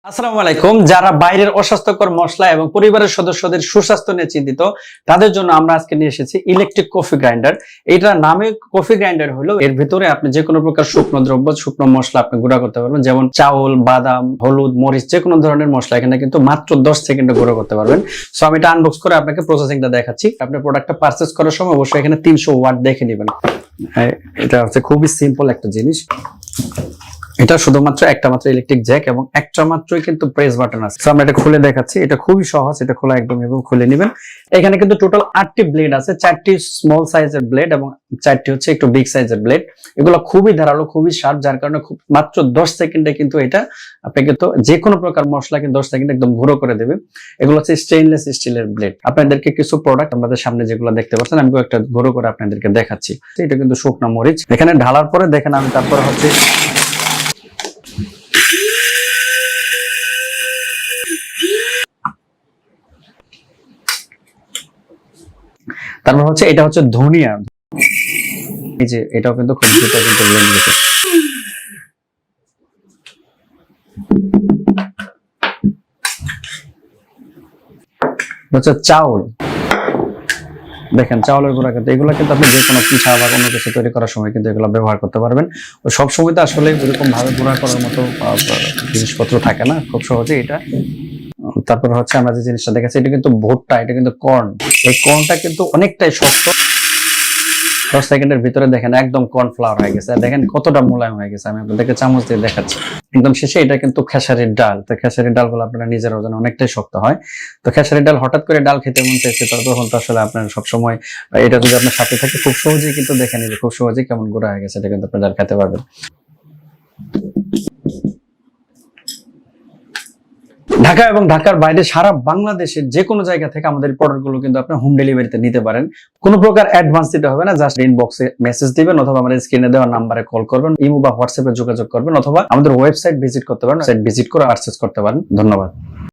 আসসালামু আলাইকুম। যারা বাইরের অস্বাস্থ্যকর মশলা এবং পরিবারের সদস্যদের সুস্বাস্থ্য নিয়ে চিন্তিত, তাদের জন্য আমরা আজকে নিয়ে এসেছি ইলেকট্রিক কফি গ্রাইন্ডার। এটা নামে কফি গ্রাইন্ডার হলো, এর ভিতরে আপনি যে কোনো প্রকার শুকনো দ্রব্য, শুকনো মশলা আপনি গুঁড়া করতে পারবেন, যেমন চাউল, বাদাম, হলুদ, মরিচ, যে কোনো ধরনের মশলা এখানে কিন্তু মাত্র 10 সেকেন্ডে গুঁড়া করতে পারবেন। সো আমি এটা আনবক্স করে আপনাকে প্রসেসিংটা দেখাচ্ছি। আপনি প্রোডাক্টটা পারচেজ করার সময় অবশ্যই এখানে 300 ওয়াট দেখে নেবেন। এটা হচ্ছে খুবই সিম্পল একটা জিনিস। এটা শুধুমাত্র একটা মাত্র ইলেকট্রিক জ্যাক এবং একটা মাত্রই কিন্তু প্রেস বাটন আছে। আমরা এটা খুলে দেখাচ্ছি। এটা খুবই সহজ, এটা খোলা একদম এবং খুলে নেবেন। এখানে কিন্তু টোটাল 8টি ব্লেড আছে, 4টি স্মল সাইজের ব্লেড এবং 4টি হচ্ছে একটু বিগ সাইজের ব্লেড। এগুলো খুবই ধারালো, খুবই শার্প, যার কারণে মাত্র 10 সেকেন্ডে কিন্তু এটা আপনি কিন্তু যে কোনো প্রকার মশলা কিন্তু 10 সেকেন্ডে একদম গুঁড়ো করে দেবে। এগুলো হচ্ছে স্টেইনলেস স্টিলের ব্লেড। আপনাদেরকে কিছু প্রোডাক্ট আমাদের সামনে যেগুলো দেখতে পাচ্ছেন, আমি একটা গুঁড়ো করে আপনাদেরকে দেখাচ্ছি। এটা কিন্তু শুকনো মরিচ। এখানে ঢালার পরে দেখেন, আমি তারপর হচ্ছে তারপর হচ্ছে এটা হচ্ছে ধনিয়া। এই যে এটাও কিন্তু খুব দ্রুত কিন্তু ব্লেন্ড হচ্ছে। হচ্ছে চাউল, দেখেন চাউলের গুঁড়া, কিন্তু এগুলো কিন্তু আপনি যে কোনো পিঠা বা কোনো কিছু তৈরি করার সময় কিন্তু এগুলো ব্যবহার করতে পারবেন। সব সময় তো আসলে এরকম ভাবে গুঁড়া করার মতো জিনিসপত্র থাকে না খুব সহজে এটা। তারপর হচ্ছে আমরা যে জিনিসটা দেখাচ্ছি, এটা কিন্তু ভুট্টা, এটা কিন্তু কর্ন। এই কর্নটা কিন্তু অনেকটাই শক্ত। 10 সেকেন্ডের ভিতরে দেখেন একদম কর্নফ্লাওয়ার হয়ে গেছে। দেখেন কতটা মোলায়েম হয়ে গেছে। আমি আপনাদেরকে চামচ দিয়ে দেখাচ্ছি। একদম শেষে এটা কিন্তু খেসারির ডাল। তো খেসারির ডালগুলো আপনারা নিজেরাও জানেন অনেকটাই শক্ত হয়। তো খেসারির ডাল হঠাৎ করে ডাল খেতে মন চাইছে, তখন তো আসলে আপনার সবসময় এটা যদি আপনার সাথে থাকে, খুব সহজেই কিন্তু দেখে নিবে, খুব সহজেই কেমন গুঁড়া হয়ে গেছে। এটা কিন্তু আপনারা খেতে পারবেন। ঢাকা এবং ঢাকার বাইরে সারা বাংলাদেশের যে কোনো জায়গা থেকে আমাদের প্রোডাক্টগুলো কিন্তু আপনি হোম ডেলিভারিতে নিতে পারেন। কোনো প্রকার অ্যাডভান্স দিতে হবে না, জাস্ট ইনবক্সে মেসেজ দিবেন অথবা আমাদের স্ক্রিনে দেওয়া নাম্বারে কল করবেন, ইমো বা হোয়াটসঅ্যাপে যোগাযোগ করবেন অথবা আমাদের ওয়েবসাইট ভিজিট করতে পারেন। ওয়েবসাইট ভিজিট করে পারচেজ করতে পারেন। ধন্যবাদ।